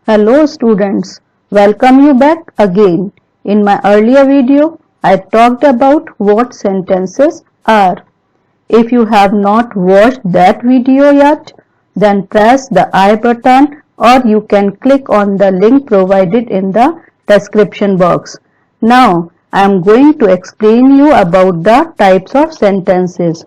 Hello students, welcome you back again. In my earlier video, I talked about what sentences are. If you have not watched that video yet, then press the I button or you can click on the link provided in the description box. Now, I am going to explain you about the types of sentences.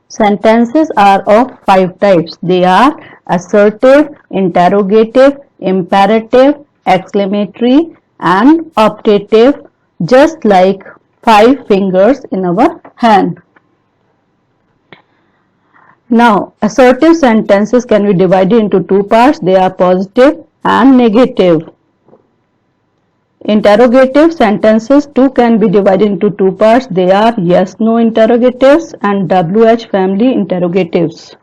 Sentences are of 5 types. They are assertive, interrogative, imperative, exclamatory and optative, just like 5 fingers in our hand. Now, assertive sentences can be divided into 2 parts. They are positive and negative. Interrogative sentences too can be divided into 2 parts. They are yes-no interrogatives and WH family interrogatives.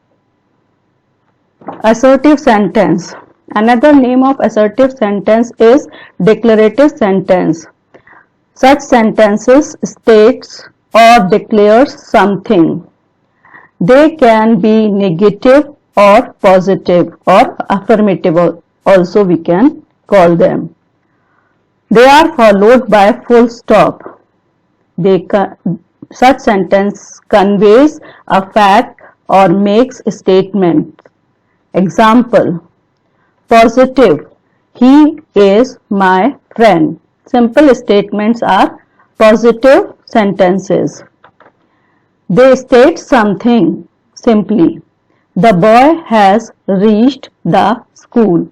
Assertive sentence. Another name of assertive sentence is declarative sentence. Such sentences states or declares something. They can be negative or positive or affirmative also we can call them. They are followed by full stop. Such sentence conveys a fact or makes a statement. Example, positive, he is my friend. Simple statements are positive sentences. They state something simply. The boy has reached the school.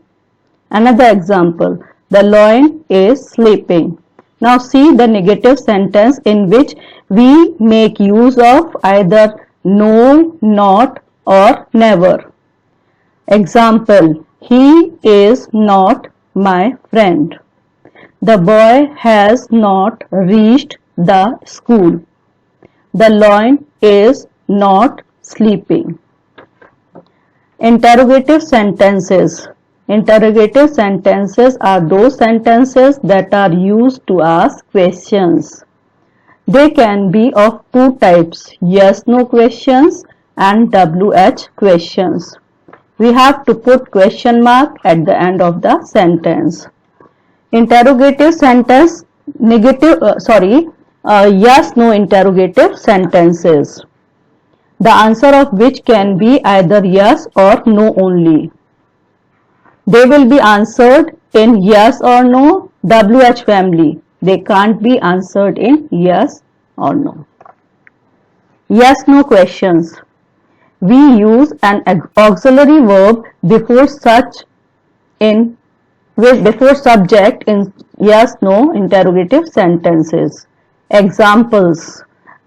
Another example, the lion is sleeping. Now see the negative sentence in which we make use of either no, not or never. Example, he is not my friend. The boy has not reached the school. The lion is not sleeping. Interrogative sentences. Interrogative sentences are those sentences that are used to ask questions. They can be of 2 types, yes-no questions and WH questions. We have to put question mark at the end of the sentence. Interrogative sentence, yes-no interrogative sentences. The answer of which can be either yes or no only. They will be answered in yes or no, WH family. They can't be answered in yes or no. Yes-no questions. We use an auxiliary verb before subject in yes-no interrogative sentences. Examples.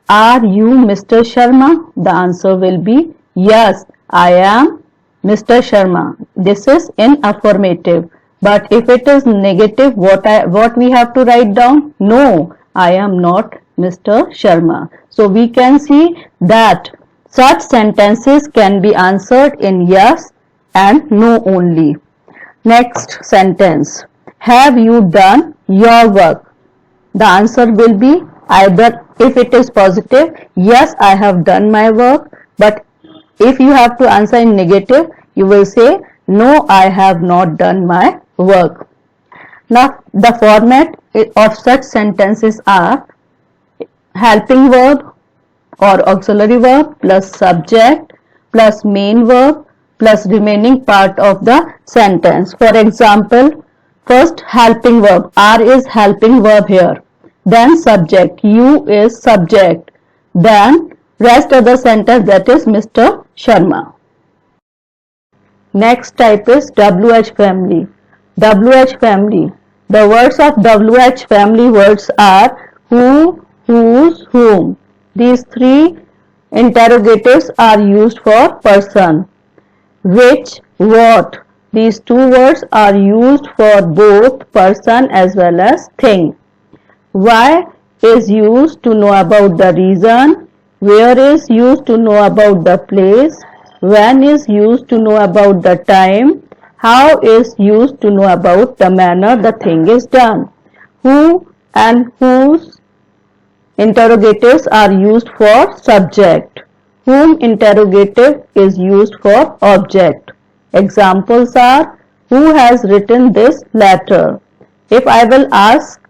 Are you Mr. Sharma? The answer will be yes, I am Mr. Sharma. This is in affirmative. But if it is negative, what we have to write down? No, I am not Mr. Sharma. So we can see that such sentences can be answered in yes and no only. Next sentence. Have you done your work? The answer will be either, if it is positive, yes, I have done my work. But if you have to answer in negative, you will say, no, I have not done my work. Now, the format of such sentences are helping verb or auxiliary verb plus subject plus main verb plus remaining part of the sentence. For example, first helping verb, are is helping verb here. Then subject, you is subject. Then rest of the sentence, that is Mr. Sharma. Next type is WH family. WH family. The words of WH family words are who, whose, whom. These 3 interrogatives are used for person. Which, what. These 2 words are used for both person as well as thing. Why is used to know about the reason. Where is used to know about the place. When is used to know about the time. How is used to know about the manner the thing is done. Who and whose interrogatives are used for subject. Whom interrogative is used for object. Examples are who has written this letter? If I will ask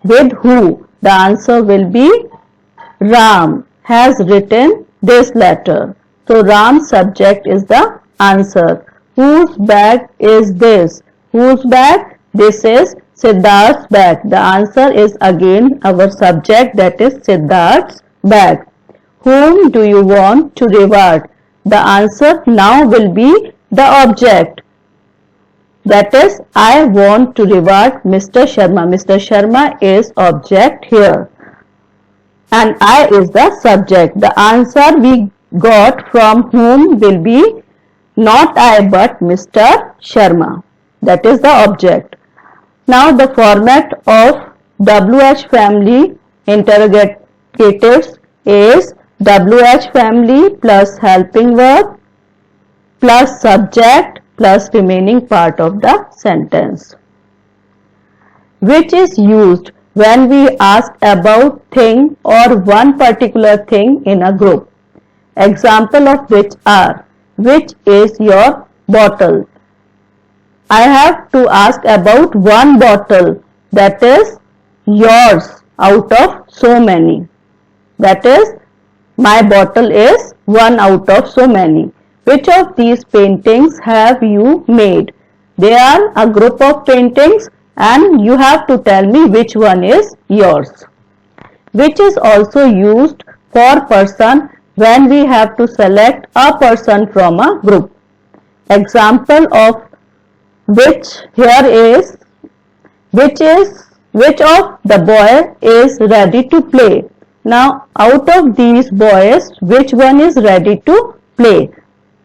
with who, the answer will be Ram has written this letter. So Ram's subject is the answer. Whose bag is this? Whose bag? This is Siddharth's bag. The answer is again our subject, that is Siddharth's bag. Whom do you want to reward? The answer now will be the object. That is, I want to reward Mr. Sharma. Mr. Sharma is object here. And I is the subject. The answer we got from whom will be not I but Mr. Sharma. That is the object. Now the format of WH family interrogatives is WH family plus helping verb plus subject plus remaining part of the sentence, which is used when we ask about thing or one particular thing in a group. Example of which are, which is your bottle? I have to ask about one bottle, that is yours out of so many. That is, my bottle is one out of so many. Which of these paintings have you made? They are a group of paintings and you have to tell me which one is yours. Which is also used for person when we have to select a person from a group. Example of which here is, which of the boy is ready to play? Now out of these boys, which one is ready to play?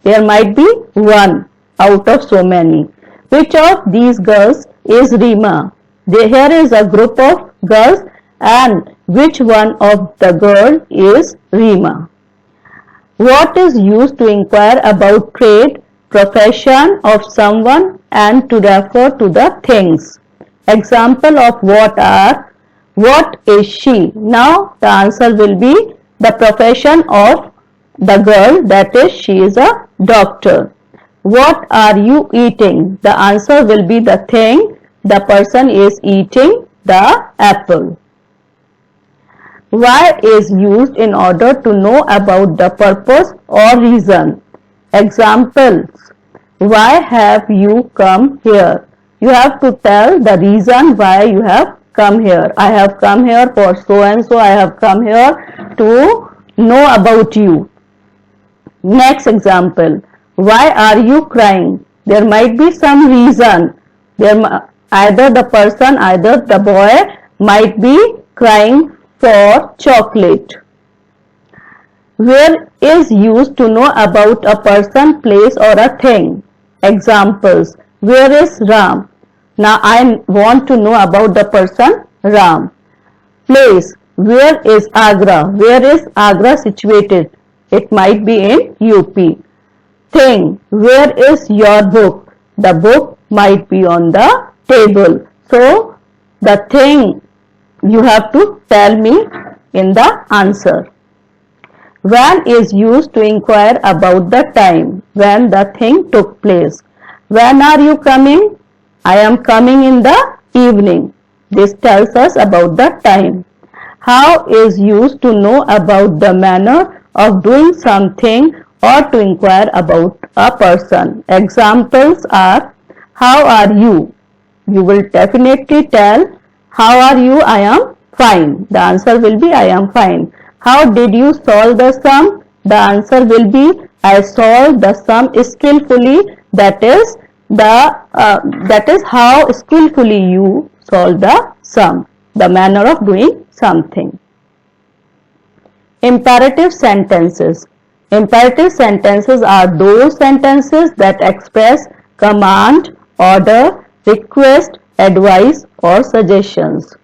There might be one out of so many. Which of these girls is Rima? Here is a group of girls and which one of the girl is Rima? What is used to inquire about trade, profession of someone and to refer to the things? Example of what are, what is she? Now the answer will be the profession of the girl, that is she is a doctor. What are you eating? The answer will be the thing, the person is eating the apple. Why is used in order to know about the purpose or reason. Examples, why have you come here? You have to tell the reason why you have come here. I have come here for so and so. I have come here to know about you. Next example, why are you crying? There might be some reason. Either the person, either the boy might be crying for chocolate. Where is used to know about a person, place or a thing. Examples, where is Ram? Now I want to know about the person Ram. Place, where is Agra? Where is Agra situated? It might be in UP. Thing, where is your book? The book might be on the table. So the thing you have to tell me in the answer. When is used to inquire about the time, when the thing took place. When are you coming? I am coming in the evening. This tells us about the time. How is used to know about the manner of doing something or to inquire about a person. Examples are, how are you? You will definitely tell, how are you? I am fine. The answer will be, I am fine. How did you solve the sum? The answer will be, I solved the sum skillfully. That is how skillfully you solve the sum, the manner of doing something. Imperative sentences. Imperative sentences are those sentences that express command, order, request, advice or suggestions.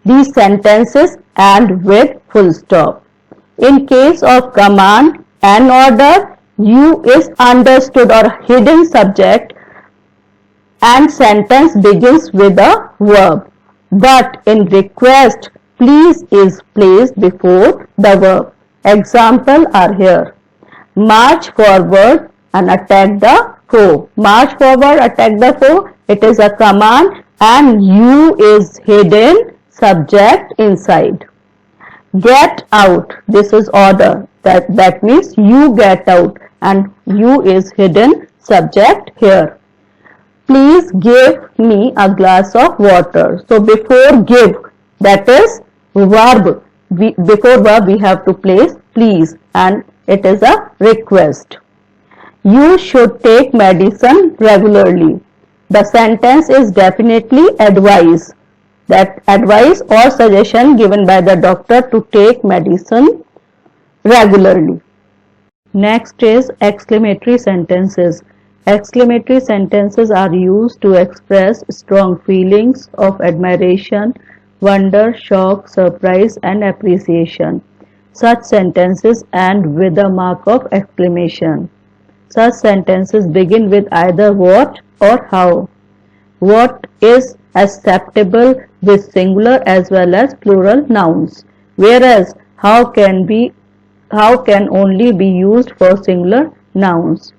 These sentences end with full stop. In case of command and order, you is understood or hidden subject and sentence begins with a verb. But in request, please is placed before the verb. Example are here. March forward and attack the foe. March forward, attack the foe. It is a command and you is hidden subject inside. Get out. This is order. That means you get out and you is hidden subject here. Please give me a glass of water. So before give, that is verb. Before verb we have to place please and it is a request. You should take medicine regularly. The sentence is definitely advice. That advice or suggestion given by the doctor to take medicine regularly. Next is exclamatory sentences. Exclamatory sentences are used to express strong feelings of admiration, wonder, shock, surprise, and appreciation. Such sentences end with a mark of exclamation. Such sentences begin with either what or how. What is acceptable with singular as well as plural nouns, whereas how can only be used for singular nouns.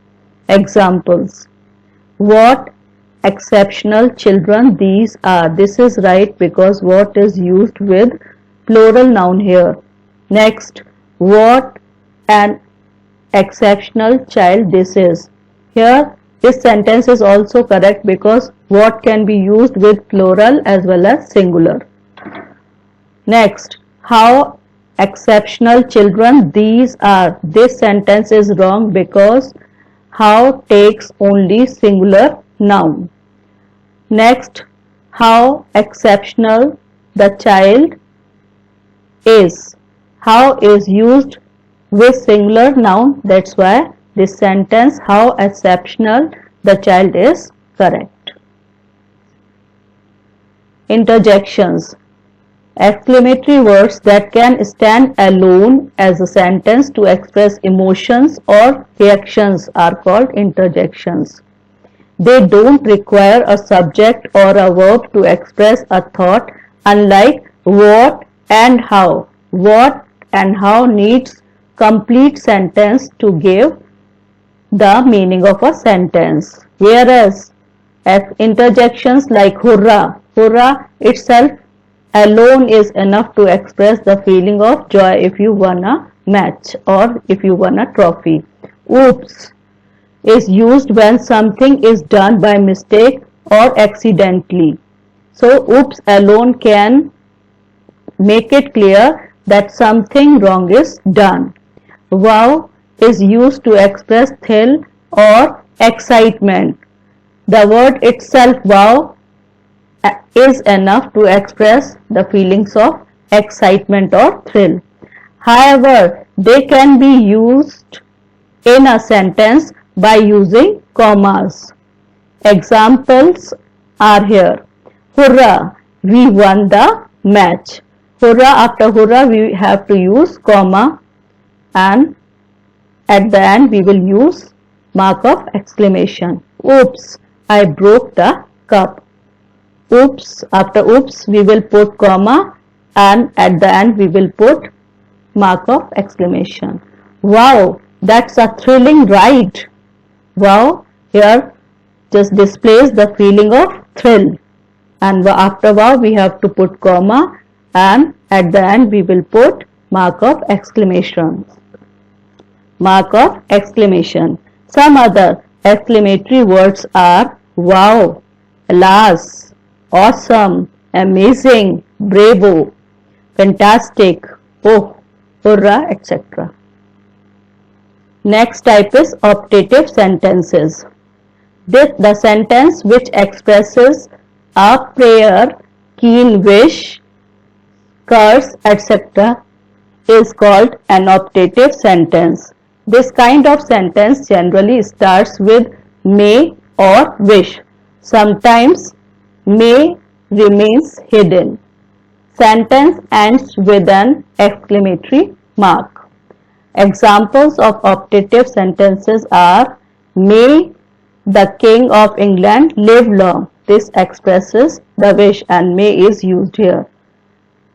Examples. What exceptional children these are. This is right because what is used with plural noun here. Next, what an exceptional child this is. Here this sentence is also correct because what can be used with plural as well as singular. Next, how exceptional children these are. This sentence is wrong because how takes only singular noun. Next, how exceptional the child is. How is used with singular noun, that's why this sentence how exceptional the child is correct. Interjections. Exclamatory words that can stand alone as a sentence to express emotions or reactions are called interjections. They don't require a subject or a verb to express a thought, unlike what and how. What and how needs complete sentence to give the meaning of a sentence, whereas interjections like hurrah, hurrah itself alone is enough to express the feeling of joy if you won a match or if you won a trophy. Oops is used when something is done by mistake or accidentally. So oops alone can make it clear that something wrong is done. Wow is used to express thrill or excitement. The word itself wow is enough to express the feelings of excitement or thrill. However, they can be used in a sentence by using commas. Examples are here. Hurrah, we won the match. Hurrah, after hurrah we have to use comma and at the end we will use mark of exclamation. Oops, I broke the cup. Oops, after oops we will put comma and at the end we will put mark of exclamation. Wow, that's a thrilling ride. Wow, here just displays the feeling of thrill, and after wow we have to put comma and at the end we will put mark of exclamation. Mark of exclamation. Some other exclamatory words are wow, alas, awesome, amazing, bravo, fantastic, oh, hurrah, etc. Next type is optative sentences. The sentence which expresses a prayer, keen wish, curse, etc. is called an optative sentence. This kind of sentence generally starts with may or wish. Sometimes may remains hidden. Sentence ends with an exclamatory mark. Examples of optative sentences are may the King of England live long. This expresses the wish and may is used here.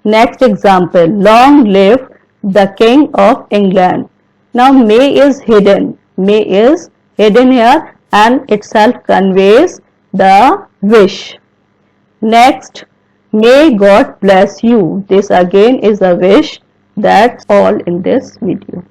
Next example, long live the King of England. Now may is hidden. May is hidden here and itself conveys the wish. Next, may God bless you. This again is a wish. That's all in this video.